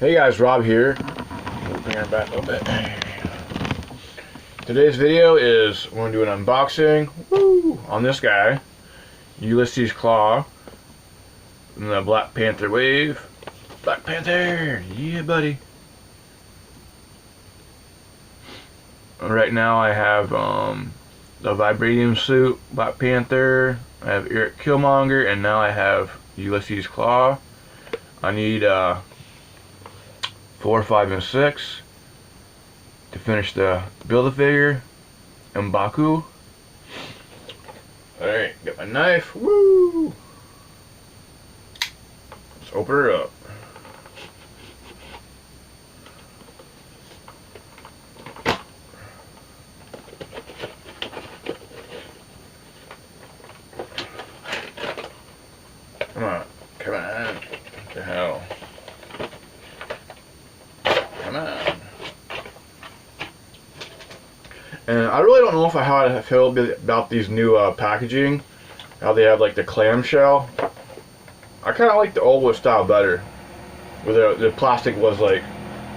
Hey guys, Rob here. Bring her back a little bit. Today's video is we're going to do an unboxing on this guy, Ulysses Klaue, from the Black Panther wave. Black Panther, yeah buddy. Right now I have the Vibranium suit, Black Panther, I have Eric Killmonger, and now I have Ulysses Klaue. I need 4, 5, and 6 to finish the Build-A-Figure M'Baku. Alright, got my knife. Woo! Let's open her up. Come on, come on. What the hell? Come on. And I really don't know how I feel about these new packaging. How they have like the clamshell. I kind of like the old style better. Where the plastic was like,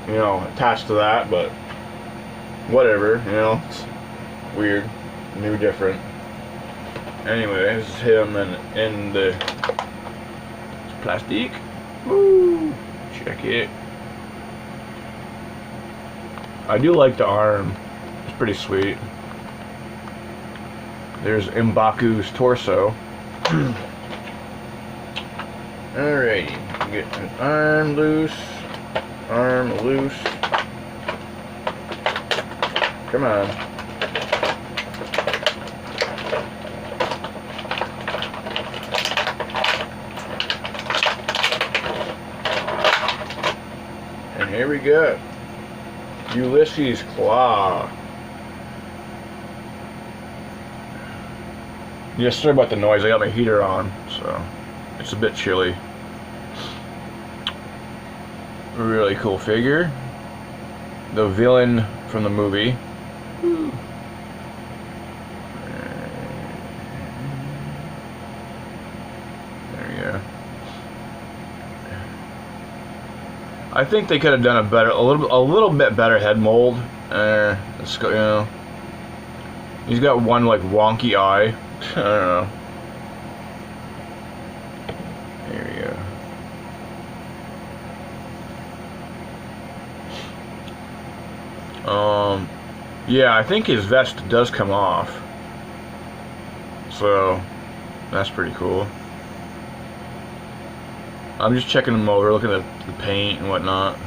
you know, attached to that, but whatever, you know. It's weird. New, different. Anyway, this is him in the plastic. Woo! Check it. I do like the arm. It's pretty sweet. There's M'Baku's torso. Alrighty. Get an arm loose. Arm loose. Come on. And here we go. Ulysses Klaue. Yeah, sorry about the noise. I got my heater on, so it's a bit chilly. Really cool figure. The villain from the movie. There we go. I think they could have done a little bit better head mold. Let's go, you know. He's got one like wonky eye. I don't know. There we go. Yeah, I think his vest does come off. So that's pretty cool. I'm just checking them over, looking at the paint and whatnot.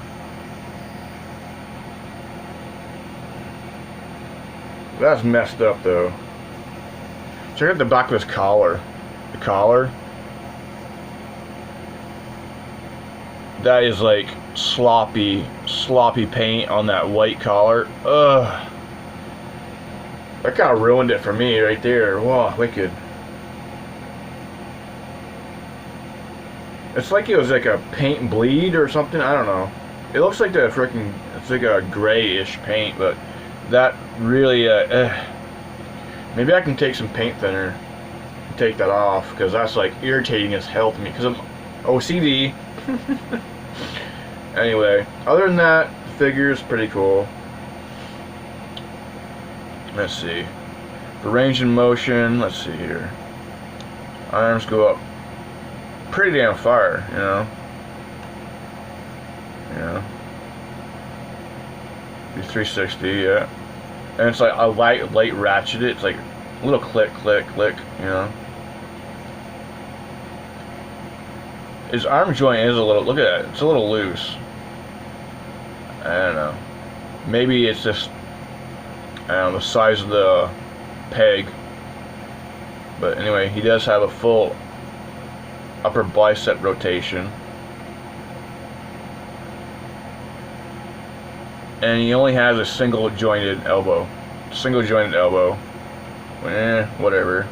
That's messed up though. Check out the back of his collar. The collar. That is like sloppy paint on that white collar. Ugh. That kind of ruined it for me right there. Wow, wicked. It's like it was like a paint bleed or something. I don't know. It looks like the freaking. It's like a grayish paint, but that really. Maybe I can take some paint thinner and take that off, because that's like irritating as hell to me. Because I'm OCD. Anyway, other than that, the figure is pretty cool. Let's see. For range and motion, let's see here. Arms go up pretty damn far, you know. Yeah. 360, yeah. And it's like a light ratchet. It's like a little click, click, click, you know. His arm joint is a little, look at that, it's a little loose. I don't know. Maybe it's just, I don't know, the size of the peg. But anyway, he does have a full upper bicep rotation. And he only has a single jointed elbow. Whatever.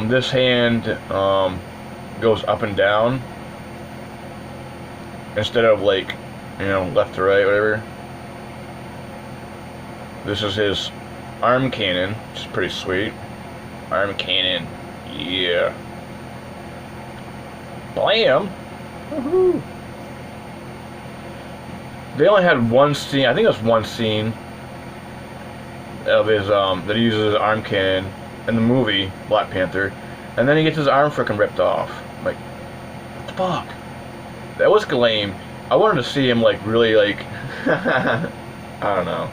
This hand goes up and down instead of like, you know, left to right, whatever. This is his arm cannon, which is pretty sweet. Arm cannon, yeah. Blam! Woohoo! They only had one scene. I think it was one scene of his that he uses his arm cannon in the movie Black Panther, and then he gets his arm freaking ripped off. I'm like, what the fuck? That was lame. I wanted to see him like really like I don't know.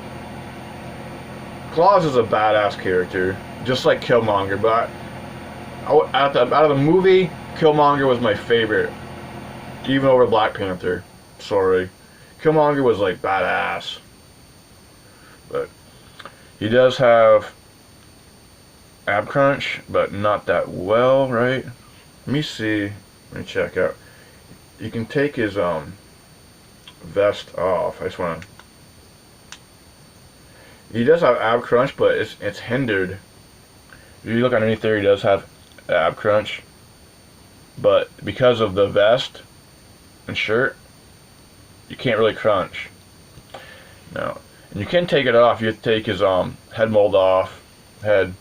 Klaue is a badass character, just like Killmonger, but out of the movie, Killmonger was my favorite, even over Black Panther. Sorry, Killmonger was like badass, but he does have ab crunch, but not that well, right? Let me see. Let me check out. You can take his vest off. I just want to. He does have ab crunch, but it's hindered. If you look underneath there, he does have ab crunch, but because of the vest and shirt, you can't really crunch. No, and you can take it off. You have to take his head mold off, and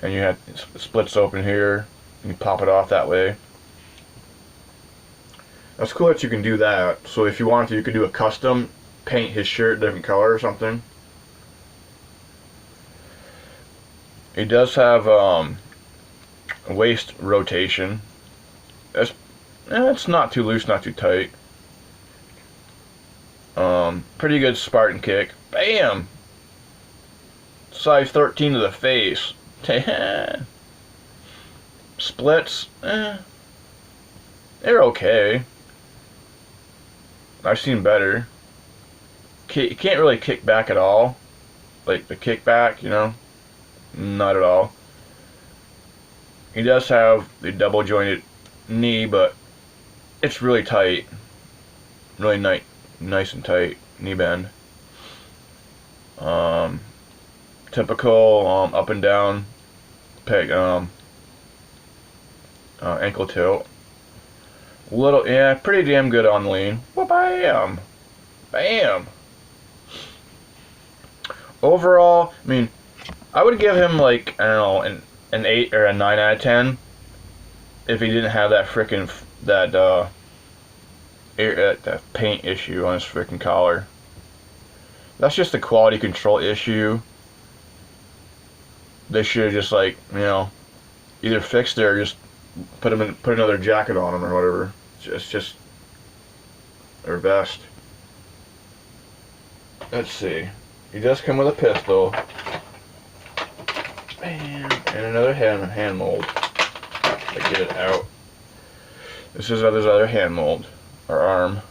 you have it splits open here. And you pop it off that way. That's cool that you can do that. So if you wanted to, you could do a custom, paint his shirt a different color or something. He does have waist rotation. It's not too loose, not too tight. Pretty good Spartan kick. Bam! Size 13 to the face. Splits. They're okay. I've seen better. You can't really kick back at all. Like the kickback, you know? Not at all. He does have the double jointed knee, but it's really tight. Really nice and tight knee bend. Typical up and down peg ankle tilt. Pretty damn good on lean. Bam! Bam! Overall, I mean, I would give him like, I don't know, an 8 or a 9 out of 10 if he didn't have that frickin' that paint issue on his frickin' collar. That's just a quality control issue. They should have just like, you know, either fixed it or just put another jacket on him or whatever. It's just their vest. Let's see. He does come with a pistol. Bam. And another hand mold. To get it out. This is his other hand mold. Or arm.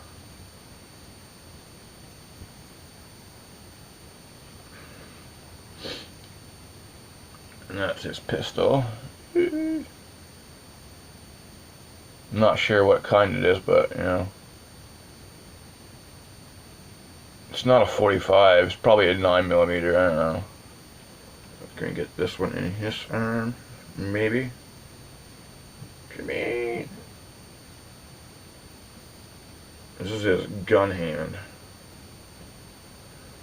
And that's his pistol. Not sure what kind it is, but, you know. It's not a 45. It's probably a 9mm. I don't know. I'm gonna get this one in his arm. Maybe. Come in. This is his gun hand.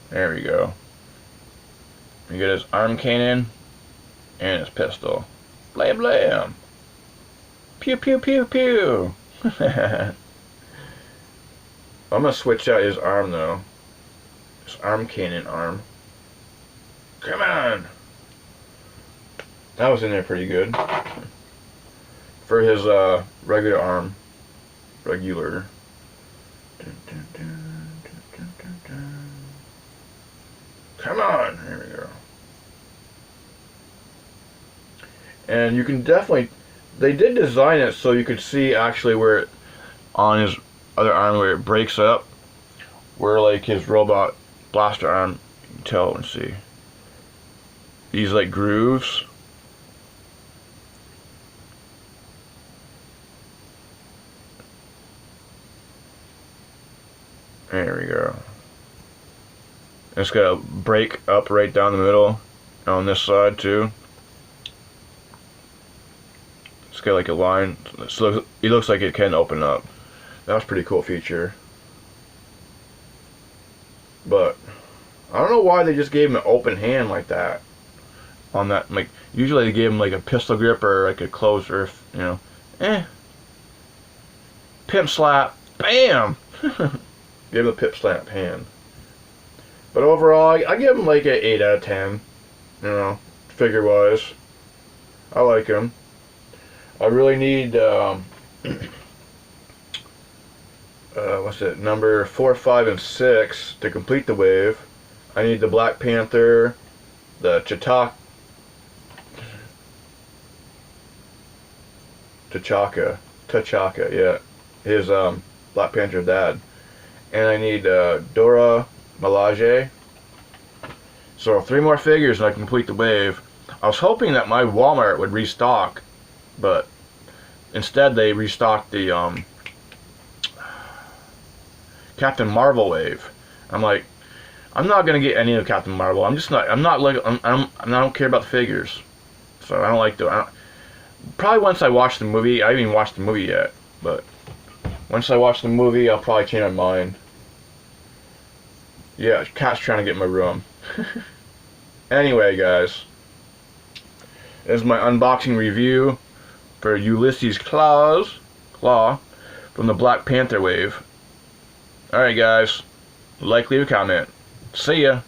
There we go. You get his arm cannon and his pistol. Blam blam. Pew pew pew pew. I'm gonna switch out his arm though. His arm cannon arm. Come on. That was in there pretty good. For his regular arm. Regular. Come on. There we go. And you can definitely, they did design it so you could see actually where it, on his other arm where it breaks up, where like his robot blaster arm, you can tell and see these like grooves. There we go. It's got a break up right down the middle on this side too. It's got like a line, so it looks like it can open up. That was a pretty cool feature. But I don't know why they just gave him an open hand like that. On that, like usually they gave him like a pistol grip or like a closer, you know. Pimp slap, bam. Give him a pip stamp hand. But overall, I give him like an 8 out of 10. You know, figure wise. I like him. I really need, what's it, number 4, 5, and 6 to complete the wave. I need the Black Panther, the T'Chaka, yeah, his Black Panther dad, and I need Dora Milaje. So 3 more figures and I complete the wave. I was hoping that my Walmart would restock, but instead they restocked the Captain Marvel wave. I'm like, I'm not gonna get any of Captain Marvel. I'm not like I don't care about the figures, so I don't like the. Probably once I watch the movie. I haven't even watched the movie yet, but once I watch the movie, I'll probably change my mind. Yeah, cat's trying to get in my room. Anyway, guys, this is my unboxing review for Ulysses Klaue from the Black Panther wave. Alright, guys, like, leave a comment. See ya.